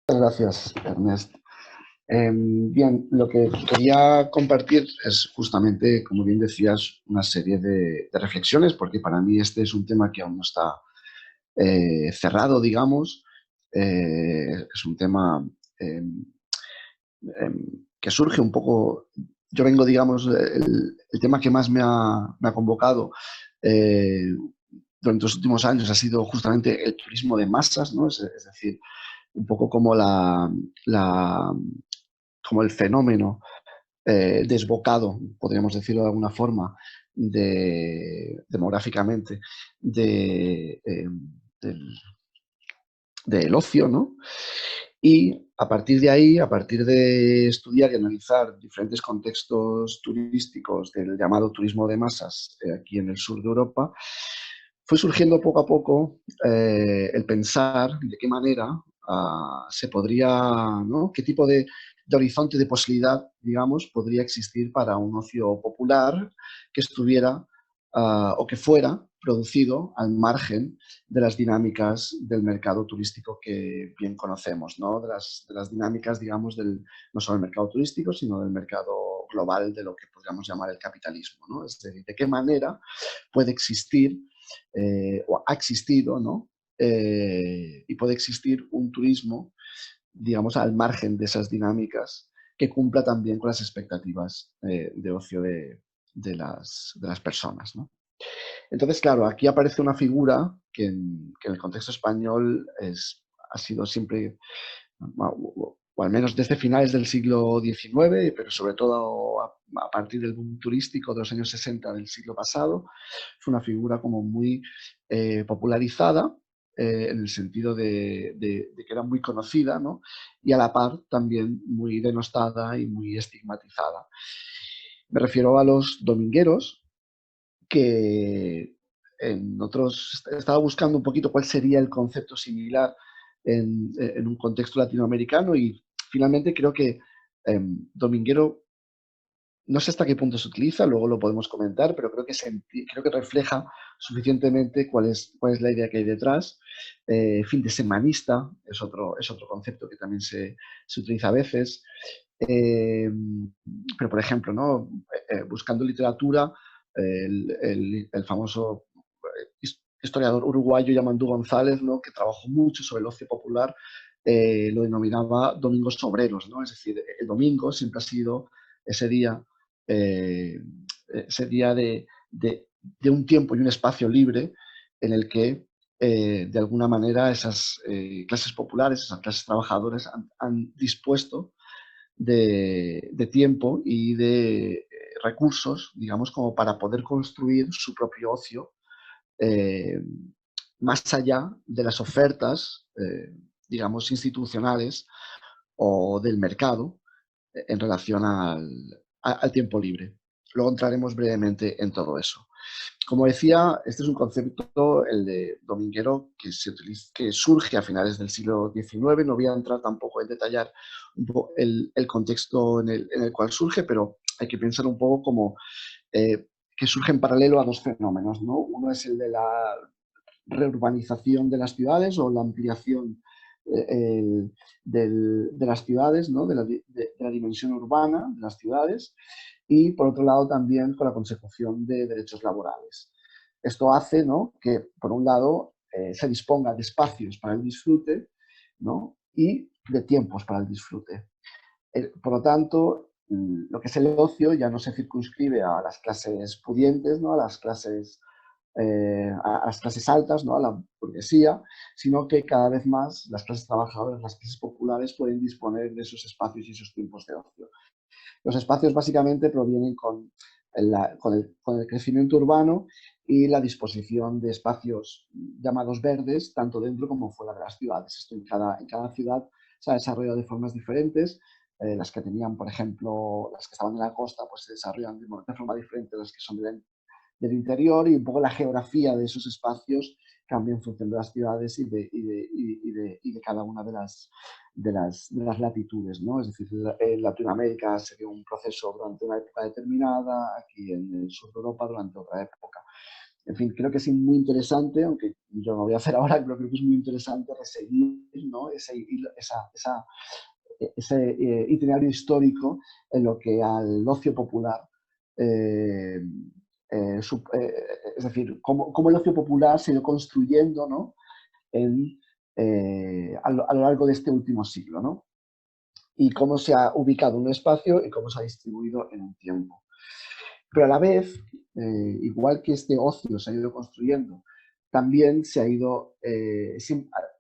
Gracias, Ernest. Bien, lo que quería compartir es justamente, como bien decías, una serie de reflexiones, porque para mí este es un tema que aún no está cerrado, digamos. Es un tema eh, que surge un poco. Yo vengo, digamos, el tema que más me ha convocado eh, durante los últimos años ha sido justamente el turismo de masas, ¿no? Es decir, un poco como la como el fenómeno desbocado, podríamos decirlo de alguna forma, demográficamente, de, del, del ocio, ¿no? Y a partir de ahí, a partir de estudiar y analizar diferentes contextos turísticos del llamado turismo de masas aquí en el sur de Europa, fue surgiendo poco a poco el pensar de qué manera se podría, ¿no? Qué tipo de horizonte de posibilidad, digamos, podría existir para un ocio popular que estuviera o que fuera producido al margen de las dinámicas del mercado turístico que bien conocemos, ¿no? De las dinámicas, digamos, no solo del mercado turístico, sino del mercado global de lo que podríamos llamar el capitalismo, ¿no? Es decir, de qué manera puede existir o ha existido, ¿no? Y puede existir un turismo, digamos, al margen de esas dinámicas que cumpla también con las expectativas de ocio de las personas, ¿no? Entonces, claro, aquí aparece una figura que en el contexto español ha sido siempre, o al menos desde finales del siglo XIX, pero sobre todo a partir del boom turístico de los años 60 del siglo pasado, fue una figura como muy popularizada, en el sentido de que era muy conocida, ¿no? Y a la par también muy denostada y muy estigmatizada. Me refiero a los domingueros, que estaba buscando un poquito cuál sería el concepto similar en un contexto latinoamericano y finalmente creo que dominguero, no sé hasta qué punto se utiliza, luego lo podemos comentar, pero creo que refleja suficientemente cuál es la idea que hay detrás. Fin de semanista es otro concepto que también se utiliza a veces. Eh, pero, por ejemplo, ¿no? Buscando literatura, el famoso historiador uruguayo Yamandú González, ¿no? Que trabajó mucho sobre el ocio popular, lo denominaba domingos obreros, ¿no? Es decir, el domingo siempre ha sido ese día, eh, ese día de un tiempo y un espacio libre en el que de alguna manera esas clases populares, esas clases trabajadoras han dispuesto de tiempo y de recursos, digamos, como para poder construir su propio ocio eh, más allá de las ofertas, digamos, institucionales o del mercado en relación al tiempo libre. Luego entraremos brevemente en todo eso. Como decía, este es un concepto, el de dominguero, que surge a finales del siglo XIX. No voy a entrar tampoco en detallar un poco el contexto en el cual surge, pero hay que pensar un poco como que surge en paralelo a dos fenómenos, ¿no? Uno es el de la reurbanización de las ciudades o la ampliación de las ciudades, ¿no? De la dimensión urbana de las ciudades, y por otro lado también con la consecución de derechos laborales. Esto hace, ¿no? Que, por un lado, se disponga de espacios para el disfrute, ¿no? Y de tiempos para el disfrute. Por lo tanto, lo que es el ocio ya no se circunscribe a las clases pudientes, ¿no? A las clases altas, ¿no? A la burguesía, sino que cada vez más las clases trabajadoras, las clases populares pueden disponer de esos espacios y esos tiempos de ocio. Los espacios básicamente provienen con el crecimiento urbano y la disposición de espacios llamados verdes, tanto dentro como fuera de las ciudades. Esto en cada ciudad se ha desarrollado de formas diferentes. Las que tenían, por ejemplo, las que estaban en la costa, pues se desarrollan de forma diferente de las que son del interior, y un poco la geografía de esos espacios cambia en función de las ciudades y de cada una de las latitudes, ¿no? Es decir, en Latinoamérica se dio un proceso durante una época determinada, aquí en el sur de Europa durante otra época. En fin, creo que es muy interesante, aunque yo no lo voy a hacer ahora, pero creo que es muy interesante reseguir, ¿no? ese itinerario histórico en lo que al ocio popular, eh, es decir, cómo el ocio popular se ha ido construyendo, ¿no? A lo largo de este último siglo, ¿no? Y cómo se ha ubicado en un espacio y cómo se ha distribuido en un tiempo. Pero a la vez, igual que este ocio se ha ido construyendo, también se ha ido,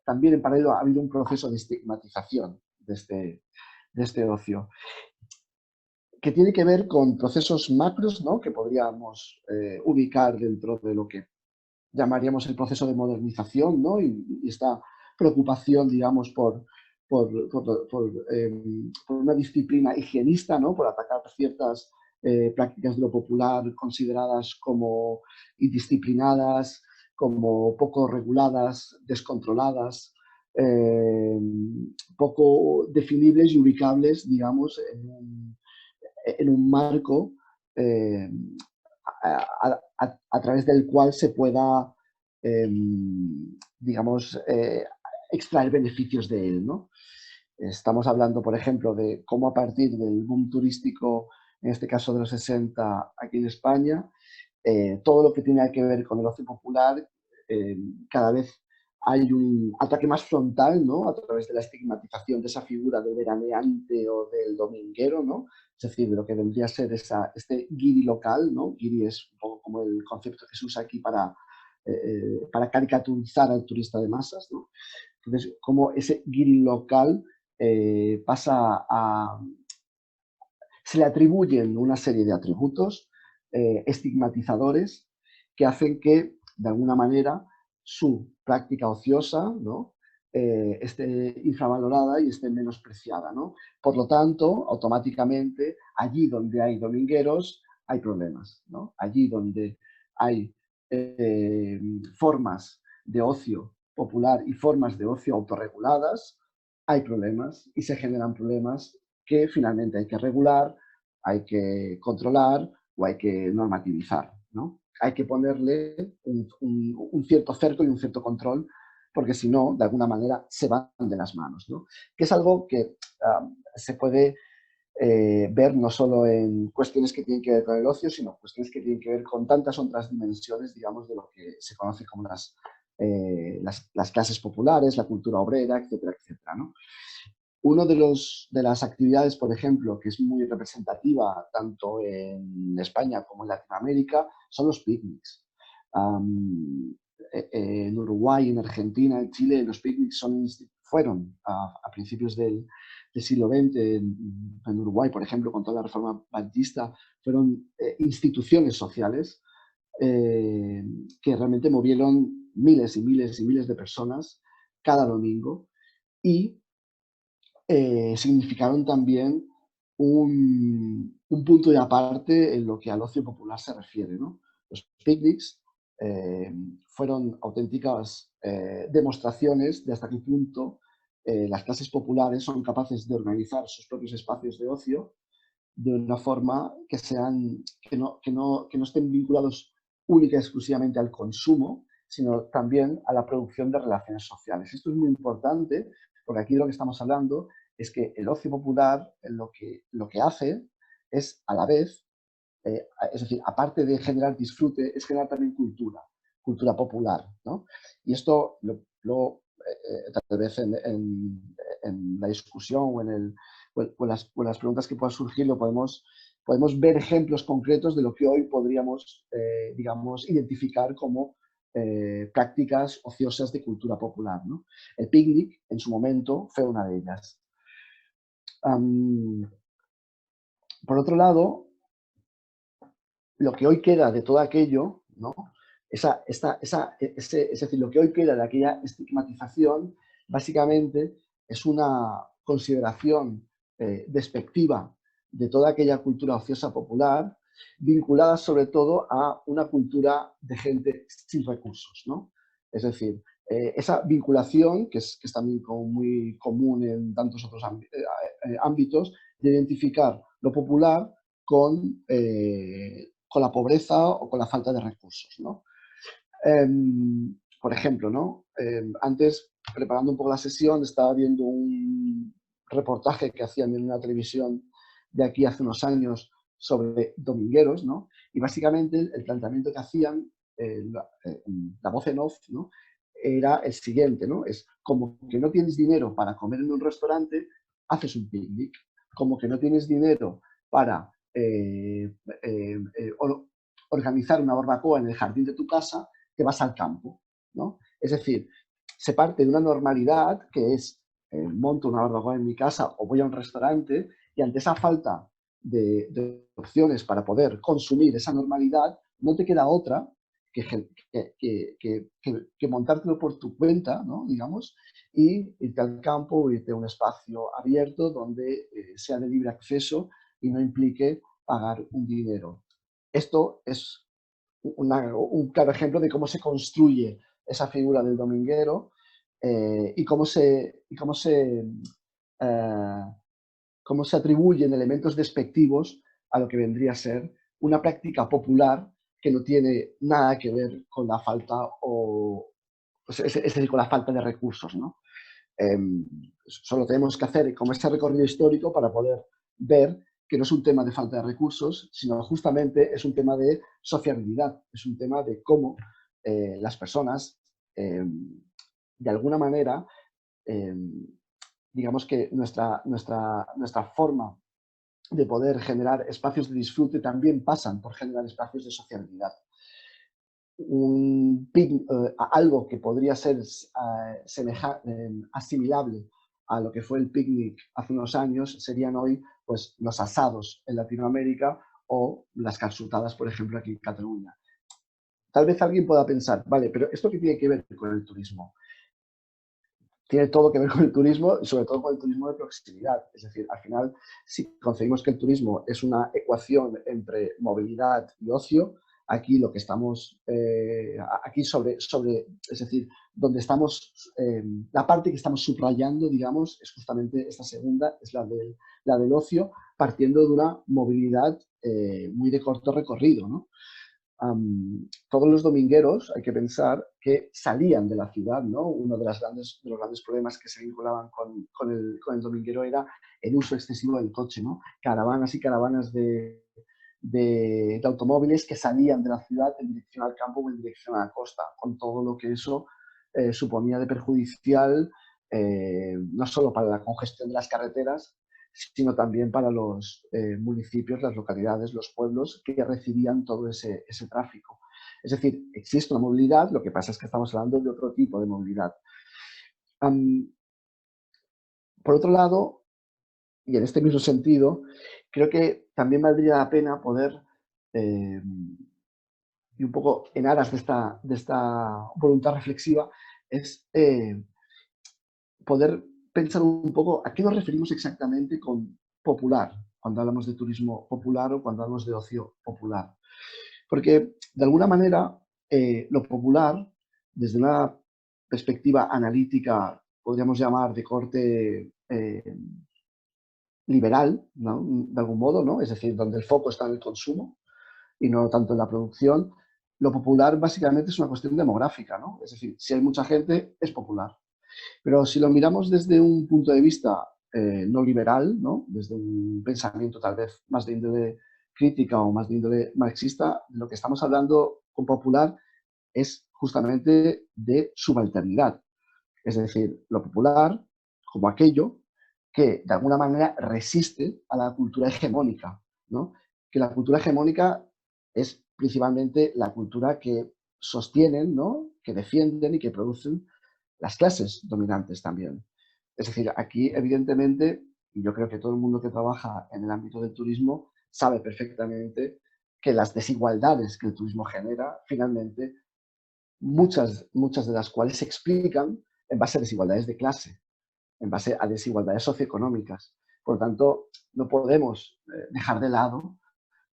también en paralelo ha habido un proceso de estigmatización de este ocio, que tiene que ver con procesos macros, ¿no? Que podríamos ubicar dentro de lo que llamaríamos el proceso de modernización, ¿no? Y esta preocupación, digamos, por una disciplina higienista, ¿no? Por atacar ciertas prácticas de lo popular consideradas como indisciplinadas, como poco reguladas, descontroladas, eh, poco definibles y ubicables, digamos, en un marco eh, a través del cual se pueda, eh, digamos, extraer beneficios de él, ¿no? Estamos hablando, por ejemplo, de cómo a partir del boom turístico, en este caso de los 60 aquí en España, todo lo que tiene que ver con el ocio popular, cada vez hay un ataque más frontal, ¿no? A través de la estigmatización de esa figura del veraneante o del dominguero, ¿no? Es decir, de lo que vendría a ser este guiri local, ¿no? Guiri es un poco como el concepto que se usa aquí para caricaturizar al turista de masas, ¿no? Entonces, como ese guiri local pasa a... Se le atribuyen una serie de atributos estigmatizadores que hacen que, de alguna manera, su práctica ociosa, ¿no? Esté infravalorada y esté menospreciada, ¿no? Por lo tanto, automáticamente, allí donde hay domingueros, hay problemas, ¿no? Allí donde hay eh, formas de ocio popular y formas de ocio autorreguladas, hay problemas y se generan problemas que finalmente hay que regular, hay que controlar o hay que normativizar, ¿no? Hay que ponerle un cierto cerco y un cierto control, porque si no, de alguna manera, se van de las manos, ¿no? Que es algo que se puede ver no solo en cuestiones que tienen que ver con el ocio, sino cuestiones que tienen que ver con tantas otras dimensiones, digamos, de lo que se conoce como las clases populares, la cultura obrera, etcétera, etcétera, ¿no? Uno de las actividades, por ejemplo, que es muy representativa tanto en España como en Latinoamérica, son los picnics. En Uruguay, en Argentina, en Chile, los picnics fueron a principios del siglo XX, en Uruguay, por ejemplo, con toda la reforma batllista, fueron instituciones sociales que realmente movieron miles y miles y miles de personas cada domingo y significaron también un punto de aparte en lo que al ocio popular se refiere, ¿no? Los picnics fueron auténticas demostraciones de hasta qué punto las clases populares son capaces de organizar sus propios espacios de ocio de una forma que no estén vinculados única y exclusivamente al consumo, sino también a la producción de relaciones sociales. Esto es muy importante porque aquí de lo que estamos hablando es que el ocio popular lo que hace es a la vez, es decir, aparte de generar disfrute, es generar también cultura popular, ¿no? Y esto tal vez en la discusión o en las preguntas que puedan surgir podemos ver ejemplos concretos de lo que hoy podríamos, digamos, identificar como prácticas ociosas de cultura popular, ¿no? El picnic, en su momento, fue una de ellas. Por otro lado, lo que hoy queda de todo aquello, ¿no? Es decir, lo que hoy queda de aquella estigmatización, básicamente es una consideración despectiva de toda aquella cultura ociosa popular, vinculada sobre todo a una cultura de gente sin recursos, ¿no? Es decir, esa vinculación, que es también muy común en tantos otros ámbitos, de identificar lo popular con la pobreza o con la falta de recursos, ¿no? Por ejemplo, ¿no? Antes, preparando un poco la sesión, estaba viendo un reportaje que hacían en una televisión de aquí hace unos años sobre domingueros, ¿no? Y básicamente el planteamiento que hacían, la voz en off, ¿no? Era el siguiente, ¿no? Es como que no tienes dinero para comer en un restaurante, haces un picnic. Como que no tienes dinero para organizar una barbacoa en el jardín de tu casa, te vas al campo, ¿no? Es decir, se parte de una normalidad que es monto una barbacoa en mi casa o voy a un restaurante y ante esa falta de opciones para poder consumir esa normalidad, no te queda otra que montártelo por tu cuenta, ¿no? Digamos, y irte al campo o irte a un espacio abierto donde sea de libre acceso y no implique pagar un dinero. Esto es un claro ejemplo de cómo se construye esa figura del dominguero y eh, cómo se atribuyen elementos despectivos a lo que vendría a ser una práctica popular que no tiene nada que ver con la falta es decir, con la falta de recursos, ¿no? Eh, Solo tenemos que hacer como este recorrido histórico para poder ver que no es un tema de falta de recursos, sino justamente es un tema de sociabilidad, es un tema de cómo las personas, de alguna manera, eh, digamos que nuestra forma de poder generar espacios de disfrute también pasan por generar espacios de sociabilidad. Algo que podría ser asimilable a lo que fue el picnic hace unos años serían hoy pues, los asados en Latinoamérica o las calçotadas, por ejemplo, aquí en Cataluña. Tal vez alguien pueda pensar, vale, pero ¿esto qué tiene que ver con el turismo? Tiene todo que ver con el turismo y sobre todo con el turismo de proximidad. Es decir, al final, si concebimos que el turismo es una ecuación entre movilidad y ocio, aquí lo que estamos, aquí es decir, donde estamos, la parte que estamos subrayando, digamos, es justamente esta segunda, es la del ocio, partiendo de una movilidad muy de corto recorrido, ¿no? Todos los domingueros, hay que pensar que salían de la ciudad, ¿no? Uno de los grandes problemas que se vinculaban con el dominguero era el uso excesivo del coche, ¿no? Caravanas y caravanas de automóviles que salían de la ciudad en dirección al campo o en dirección a la costa, con todo lo que eso suponía de perjudicial, no solo para la congestión de las carreteras, sino también para los municipios, las localidades, los pueblos que recibían todo ese tráfico. Es decir, existe una movilidad, lo que pasa es que estamos hablando de otro tipo de movilidad. Por otro lado, y en este mismo sentido, creo que también valdría la pena poder, y un poco en aras de esta voluntad reflexiva, es poder pensar un poco a qué nos referimos exactamente con popular, cuando hablamos de turismo popular o cuando hablamos de ocio popular. Porque, de alguna manera, lo popular, desde una perspectiva analítica, podríamos llamar de corte liberal, ¿no? De algún modo, ¿no? Es decir, donde el foco está en el consumo y no tanto en la producción, lo popular básicamente es una cuestión demográfica, ¿no? Es decir, si hay mucha gente, es popular. Pero si lo miramos desde un punto de vista no liberal, ¿no? Desde un pensamiento tal vez más de índole crítica o más de índole marxista, lo que estamos hablando con popular es justamente de subalternidad. Es decir, lo popular como aquello que de alguna manera resiste a la cultura hegemónica, ¿no? Que la cultura hegemónica es principalmente la cultura que sostienen, ¿no? Que defienden y que producen las clases dominantes también. Es decir, aquí evidentemente, y yo creo que todo el mundo que trabaja en el ámbito del turismo sabe perfectamente que las desigualdades que el turismo genera, finalmente, muchas de las cuales se explican en base a desigualdades de clase, en base a desigualdades socioeconómicas. Por lo tanto, no podemos dejar de lado,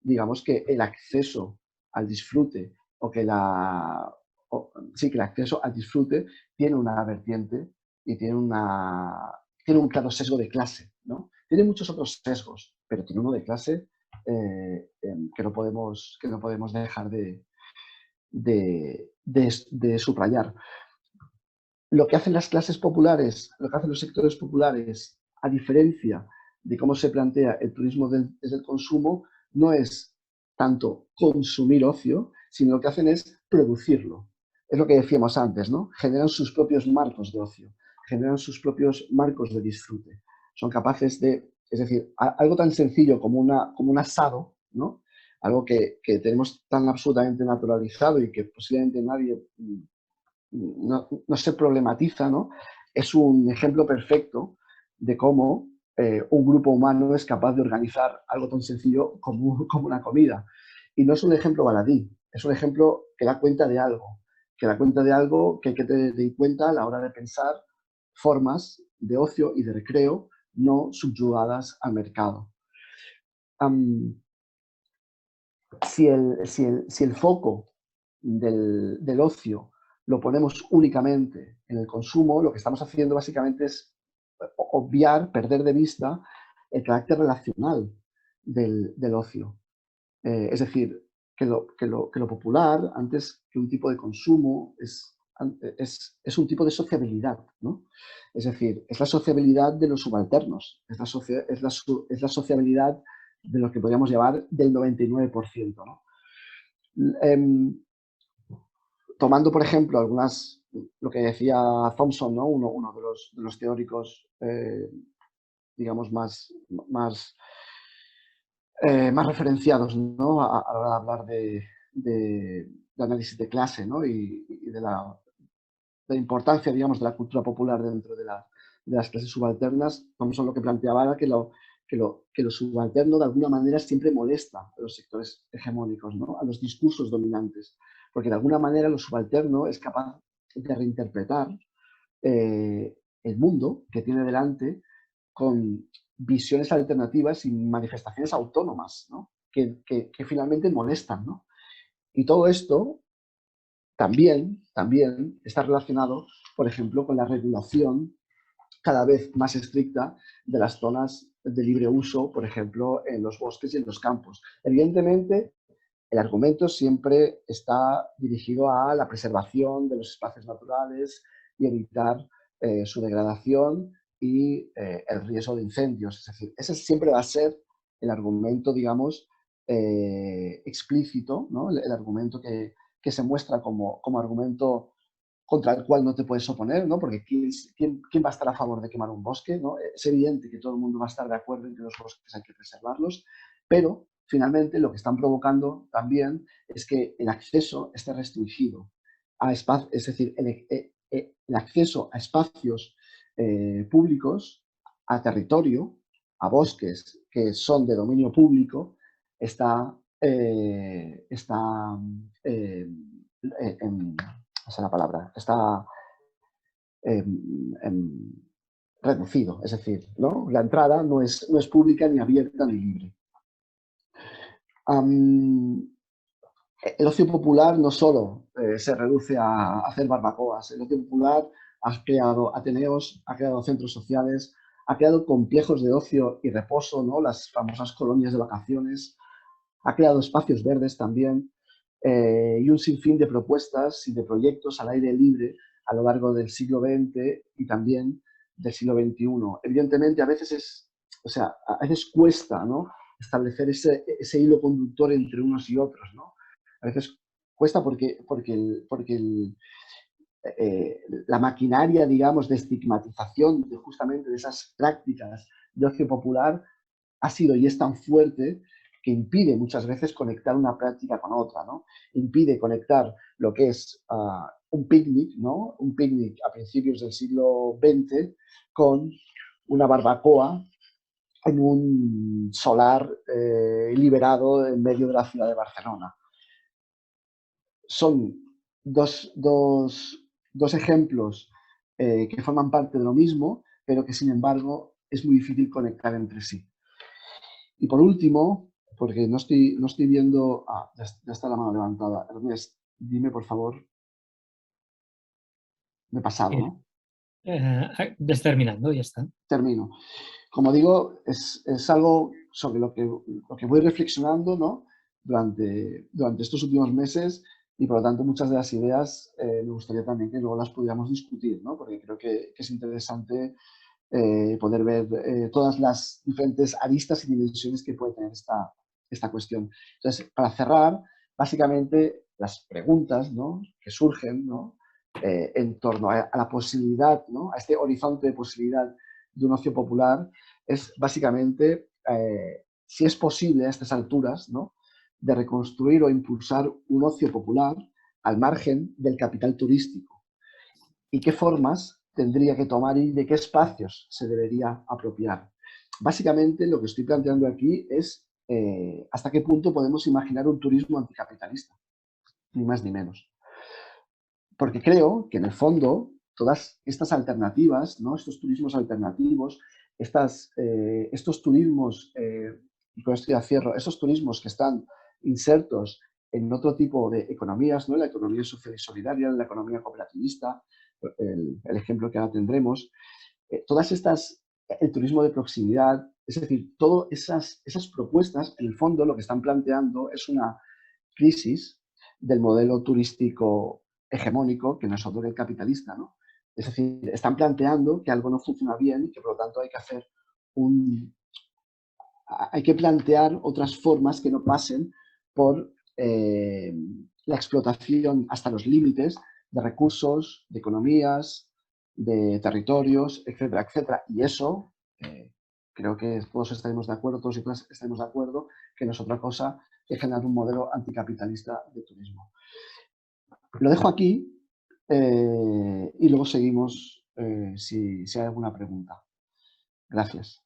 digamos, que el acceso al disfrute sí, que el acceso al disfrute tiene una vertiente y tiene un claro sesgo de clase, ¿no? Tiene muchos otros sesgos, pero tiene uno de clase que no podemos dejar de subrayar. Lo que hacen las clases populares, lo que hacen los sectores populares, a diferencia de cómo se plantea el turismo desde el consumo, no es tanto consumir ocio, sino lo que hacen es producirlo. Es lo que decíamos antes, ¿no? Generan sus propios marcos de ocio, generan sus propios marcos de disfrute. Son capaces de, es decir, algo tan sencillo como un asado, ¿no? Algo que tenemos tan absolutamente naturalizado y que posiblemente nadie no se problematiza, ¿no? Es un ejemplo perfecto de cómo un grupo humano es capaz de organizar algo tan sencillo como una comida. Y no es un ejemplo baladí, es un ejemplo que da cuenta de algo, que da cuenta de algo que hay que tener en cuenta a la hora de pensar formas de ocio y de recreo no subyugadas al mercado. Si el foco del ocio lo ponemos únicamente en el consumo, lo que estamos haciendo básicamente es obviar, perder de vista el carácter relacional del ocio. Es decir, que lo popular, antes que un tipo de consumo, es un tipo de sociabilidad, ¿no? Es decir, es la sociabilidad de los subalternos, es la sociabilidad de lo que podríamos llamar del 99%, ¿no? Tomando, por ejemplo, lo que decía Thompson, ¿no? Uno de los teóricos, digamos, más referenciados, ¿no? A la hora de hablar de análisis de clase, ¿no? Y de la importancia, digamos, de la cultura popular dentro de las clases subalternas. Thompson lo que planteaba era que lo subalterno de alguna manera siempre molesta a los sectores hegemónicos, ¿no? A los discursos dominantes, porque de alguna manera lo subalterno es capaz de reinterpretar el mundo que tiene delante con visiones alternativas y manifestaciones autónomas, ¿no? que finalmente molestan, ¿no? Y todo esto también está relacionado, por ejemplo, con la regulación cada vez más estricta de las zonas de libre uso, por ejemplo, en los bosques y en los campos. Evidentemente, el argumento siempre está dirigido a la preservación de los espacios naturales y evitar su degradación y el riesgo de incendios. Es decir, ese siempre va a ser el argumento, digamos, explícito, ¿no? El argumento que se muestra como argumento contra el cual no te puedes oponer, ¿no? Porque ¿quién va a estar a favor de quemar un bosque? ¿No? Es evidente que todo el mundo va a estar de acuerdo en que los bosques hay que preservarlos, pero finalmente lo que están provocando también es que el acceso esté restringido a espacios, es decir, el acceso a espacios públicos, a territorio, a bosques que son de dominio público, está esa es la palabra, está eh, reducido, es decir, ¿no? La entrada no es pública, ni abierta, ni libre. El ocio popular no solo se reduce a hacer barbacoas, el ocio popular ha creado ateneos, ha creado centros sociales, ha creado complejos de ocio y reposo, ¿no? Las famosas colonias de vacaciones, ha creado espacios verdes también y un sinfín de propuestas y de proyectos al aire libre a lo largo del siglo XX y también del siglo XXI. Evidentemente, a veces a veces cuesta, ¿no? Establecer ese hilo conductor entre unos y otros, ¿no? A veces cuesta porque la maquinaria, digamos, de estigmatización justamente de esas prácticas de ocio popular ha sido y es tan fuerte que impide muchas veces conectar una práctica con otra, ¿no? Impide conectar lo que es un picnic, ¿no? Un picnic a principios del siglo XX con una barbacoa en un solar liberado en medio de la ciudad de Barcelona. Son dos ejemplos que forman parte de lo mismo, pero que sin embargo es muy difícil conectar entre sí. Y por último, porque no estoy viendo... ya está la mano levantada. Ernest, dime por favor. Me he pasado, ¿no? Ves terminando, ya está. Termino. Como digo, es algo sobre lo que voy reflexionando, ¿no? Durante estos últimos meses y por lo tanto muchas de las ideas me gustaría también que luego las pudiéramos discutir, ¿no? Porque creo que es interesante poder ver todas las diferentes aristas y dimensiones que puede tener esta cuestión. Entonces, para cerrar, básicamente las preguntas, ¿no?, que surgen, ¿no?, en torno a la posibilidad, ¿no?, a este horizonte de posibilidad de un ocio popular, es básicamente si es posible a estas alturas, ¿no?, de reconstruir o impulsar un ocio popular al margen del capital turístico. ¿Y qué formas tendría que tomar y de qué espacios se debería apropiar? Básicamente, lo que estoy planteando aquí es hasta qué punto podemos imaginar un turismo anticapitalista, ni más ni menos. Porque creo que, en el fondo, todas estas alternativas, ¿no?, estos turismos alternativos, estos turismos, y con esto ya cierro, esos turismos que están insertos en otro tipo de economías, ¿no?, la economía social y solidaria, la economía cooperativista, el ejemplo que ahora tendremos, todas estas, el turismo de proximidad, es decir, todas esas propuestas, en el fondo, lo que están planteando es una crisis del modelo turístico hegemónico que nos otorga el capitalista, ¿no? Es decir, están planteando que algo no funciona bien y que, por lo tanto, hay que plantear otras formas que no pasen por la explotación hasta los límites de recursos, de economías, de territorios, etcétera, etcétera. Y eso, creo que todos estaremos de acuerdo, todos y todas estaremos de acuerdo, que no es otra cosa que generar un modelo anticapitalista de turismo. Lo dejo aquí y luego seguimos si hay alguna pregunta. Gracias.